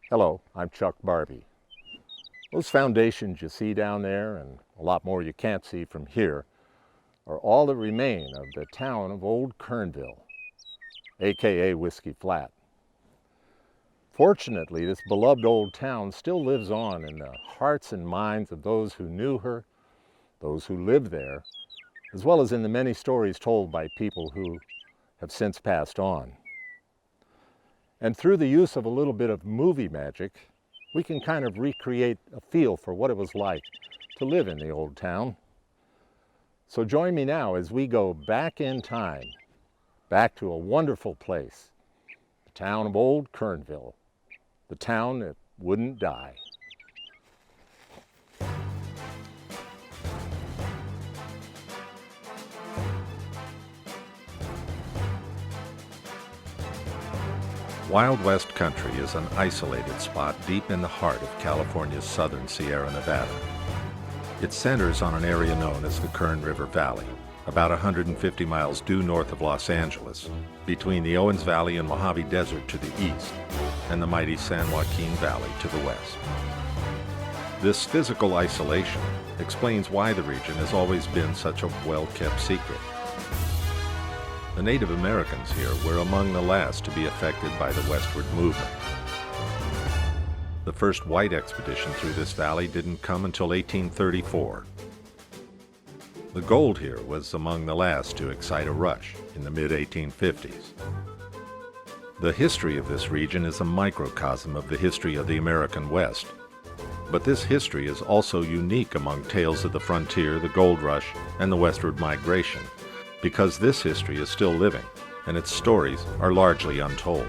Hello, I'm Chuck Barbie. Those foundations you see down there, and a lot more you can't see from here, are all that remain of the town of Old Kernville, aka Whiskey Flat. Fortunately, this beloved old town still lives on in the hearts and minds of those who knew her, those who lived there, as well as in the many stories told by people who have since passed on. And through the use of a little bit of movie magic, we can kind of recreate a feel for what it was like to live in the old town. So join me now as we go back in time, back to a wonderful place, the town of Old Kernville, the town that wouldn't die. Wild West Country is an isolated spot deep in the heart of California's southern Sierra Nevada. It centers on an area known as the Kern River Valley, about 150 miles due north of Los Angeles, between the Owens Valley and Mojave Desert to the east, and the mighty San Joaquin Valley to the west. This physical isolation explains why the region has always been such a well-kept secret. The Native Americans here were among the last to be affected by the westward movement. The first white expedition through this valley didn't come until 1834. The gold here was among the last to excite a rush in the mid-1850s. The history of this region is a microcosm of the history of the American West. But this history is also unique among tales of the frontier, the gold rush, and the westward migration, because this history is still living, and its stories are largely untold.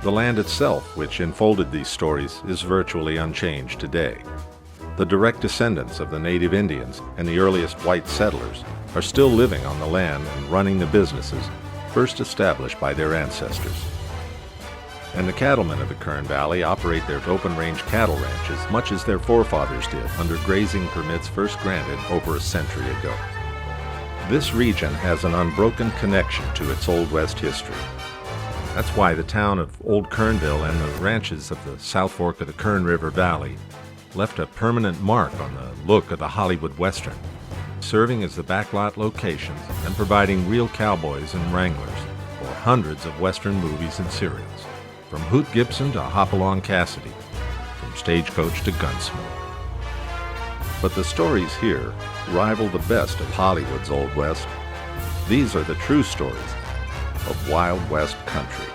The land itself, which enfolded these stories, is virtually unchanged today. The direct descendants of the native Indians and the earliest white settlers are still living on the land and running the businesses first established by their ancestors. And the cattlemen of the Kern Valley operate their open-range cattle ranches much as their forefathers did under grazing permits first granted over a century ago. This region has an unbroken connection to its Old West history. That's why the town of Old Kernville and the ranches of the South Fork of the Kern River Valley left a permanent mark on the look of the Hollywood Western, serving as the backlot locations and providing real cowboys and wranglers for hundreds of Western movies and serials, from Hoot Gibson to Hopalong Cassidy, from Stagecoach to Gunsmoke. But the stories here rival the best of Hollywood's Old West. These are the true stories of Wild West Country.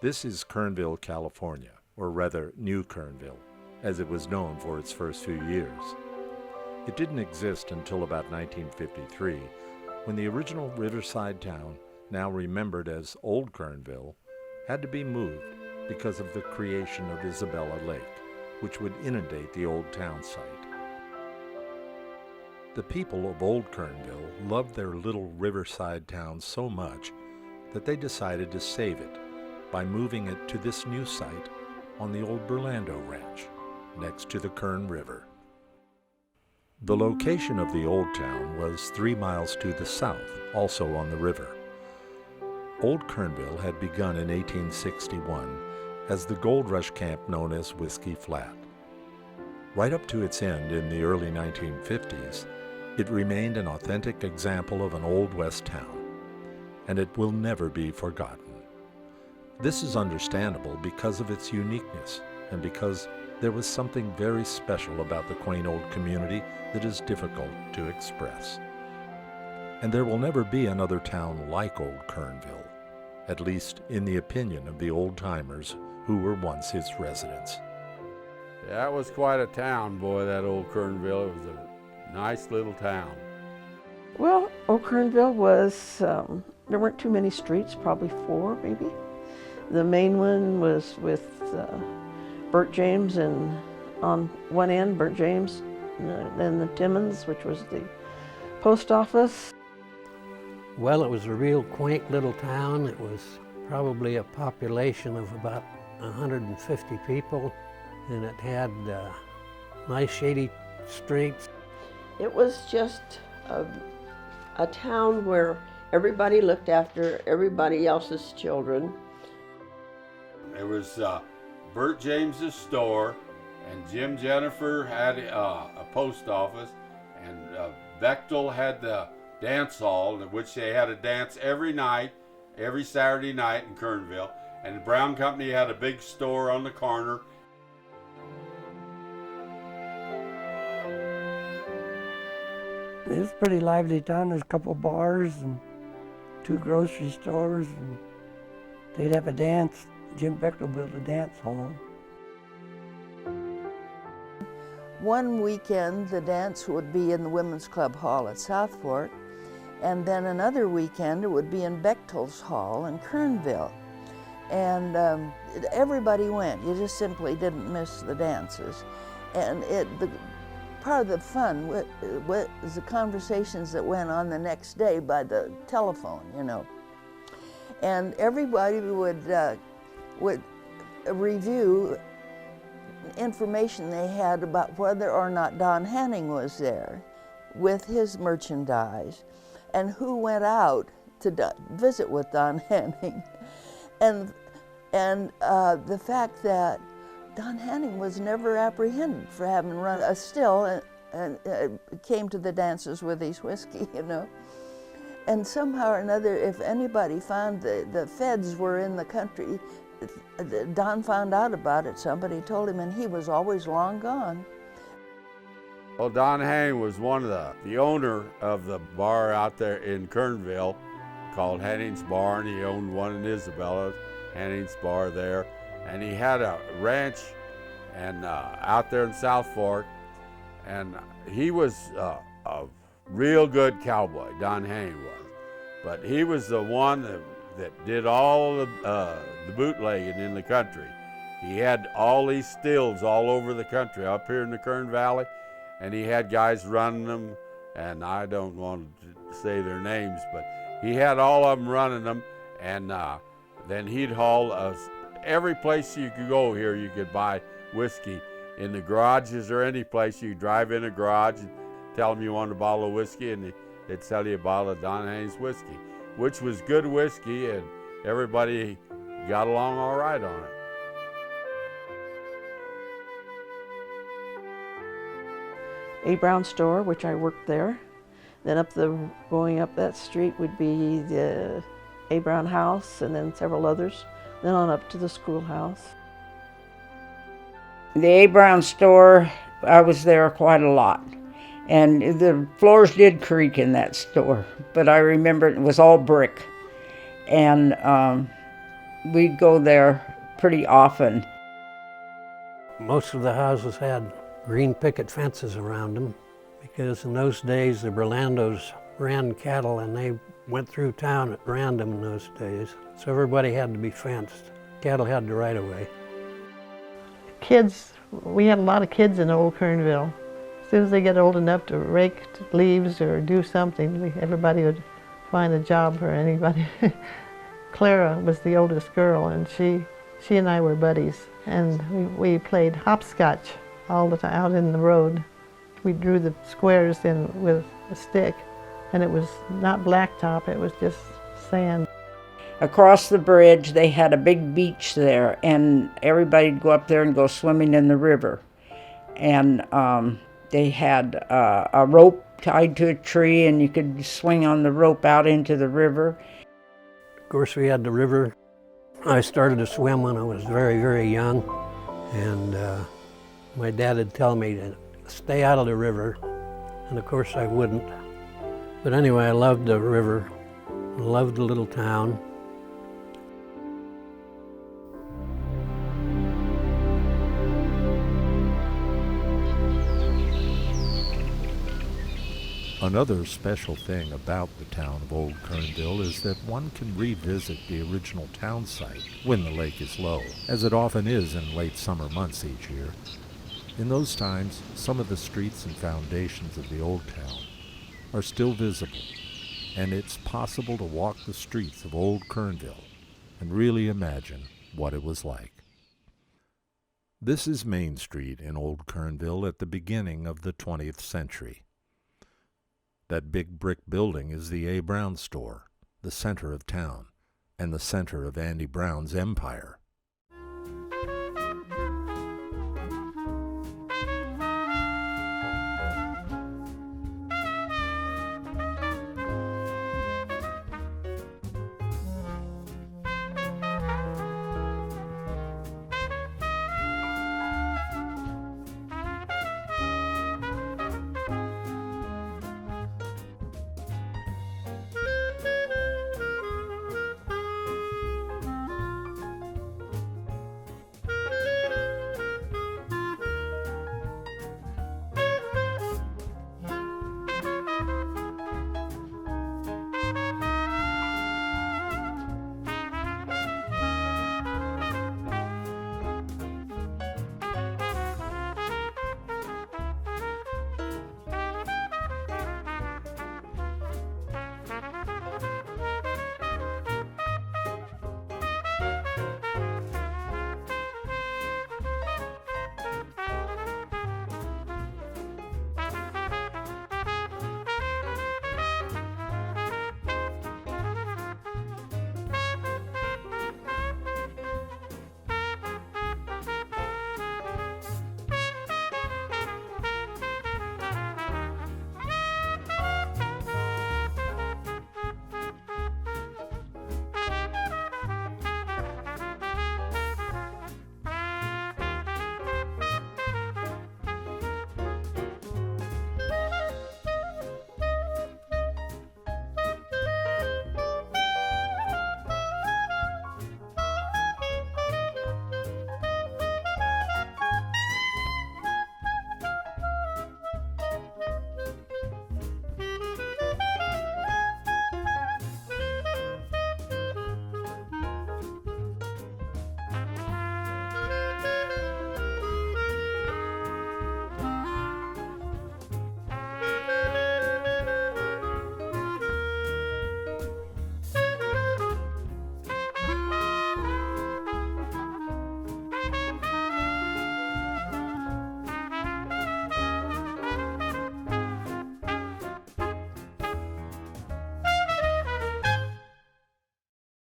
This is Kernville, California, or rather New Kernville, as it was known for its first few years. It didn't exist until about 1953, when the original riverside town, now remembered as Old Kernville, had to be moved because of the creation of Isabella Lake, which would inundate the old town site. The people of Old Kernville loved their little riverside town so much that they decided to save it by moving it to this new site on the old Burlando Ranch, next to the Kern River. The location of the old town was 3 miles to the south, also on the river. Old Kernville had begun in 1861 as the gold rush camp known as Whiskey Flat. Right up to its end in the early 1950s, it remained an authentic example of an Old West town, and it will never be forgotten. This is understandable because of its uniqueness and because there was something very special about the quaint old community that is difficult to express. And there will never be another town like Old Kernville, at least in the opinion of the old-timers who were once its residents. Yeah, it was quite a town, boy, that Old Kernville. It was a nice little town. Well, Old Kernville was, there weren't too many streets, probably 4 maybe. The main one was with Bert James, and on one end, Bert James, then the Timmons, which was the post office. Well, it was a real quaint little town. It was probably a population of about 150 people, and it had nice shady streets. It was just a town where everybody looked after everybody else's children. There was Bert James's store, and Jim Jennifer had a post office, and Bechtel had the dance hall, in which they had a dance every night, every Saturday night in Kernville. And the Brown Company had a big store on the corner. It was a pretty lively town. There's a couple bars and 2 grocery stores, and they'd have a dance. Jim Bechtel built a dance hall. One weekend, the dance would be in the Women's Club Hall at Southport, and then another weekend, it would be in Bechtel's Hall in Kernville. And everybody went. You just simply didn't miss the dances. And part of the fun was the conversations that went on the next day by the telephone, you know. And everybody would review information they had about whether or not Don Hanning was there with his merchandise and who went out to visit with Don Hanning. And the fact that Don Hanning was never apprehended for having run a still and came to the dances with his whiskey, you know. And somehow or another, if anybody found the feds were in the country, Don found out about it. Somebody told him, and he was always long gone. Well, Don Hanning was one of the owner of the bar out there in Kernville called Hanning's Bar, and he owned one in Isabella, Hanning's Bar there. And he had a ranch and out there in South Fork, and he was a real good cowboy, Don Hanning was. But he was the one that did all the bootlegging in the country. He had all these stills all over the country, up here in the Kern Valley, and he had guys running them, and I don't want to say their names, but he had all of them running them, and then he'd haul every place you could go here, you could buy whiskey. In the garages or any place, you drive in a garage and tell them you want a bottle of whiskey, and they'd sell you a bottle of Don Hanning's whiskey, which was good whiskey, and everybody got along all right on it. A. Brown store, which I worked there. Then going up that street would be the A. Brown house, and then several others. Then on up to the schoolhouse. The A. Brown store, I was there quite a lot. And the floors did creak in that store, but I remember it was all brick. And we'd go there pretty often. Most of the houses had green picket fences around them, because in those days the Berlandos ran cattle and they went through town at random in those days. So everybody had to be fenced. Cattle had the right of way. Kids, we had a lot of kids in Old Kernville. As soon as they get old enough to rake leaves or do something, everybody would find a job for anybody. Clara was the oldest girl, and she and I were buddies. And we played hopscotch all the time out in the road. We drew the squares in with a stick, and it was not blacktop, it was just sand. Across the bridge, they had a big beach there, and everybody'd go up there and go swimming in the river. And they had a rope tied to a tree, and you could swing on the rope out into the river. Of course, we had the river. I started to swim when I was very, very young, and my dad would tell me to stay out of the river, and of course I wouldn't. But anyway, I loved the river, loved the little town. Another special thing about the town of Old Kernville is that one can revisit the original town site when the lake is low, as it often is in late summer months each year. In those times, some of the streets and foundations of the old town are still visible, and it's possible to walk the streets of Old Kernville and really imagine what it was like. This is Main Street in Old Kernville at the beginning of the 20th century. That big brick building is the A. Brown store, the center of town, and the center of Andy Brown's empire.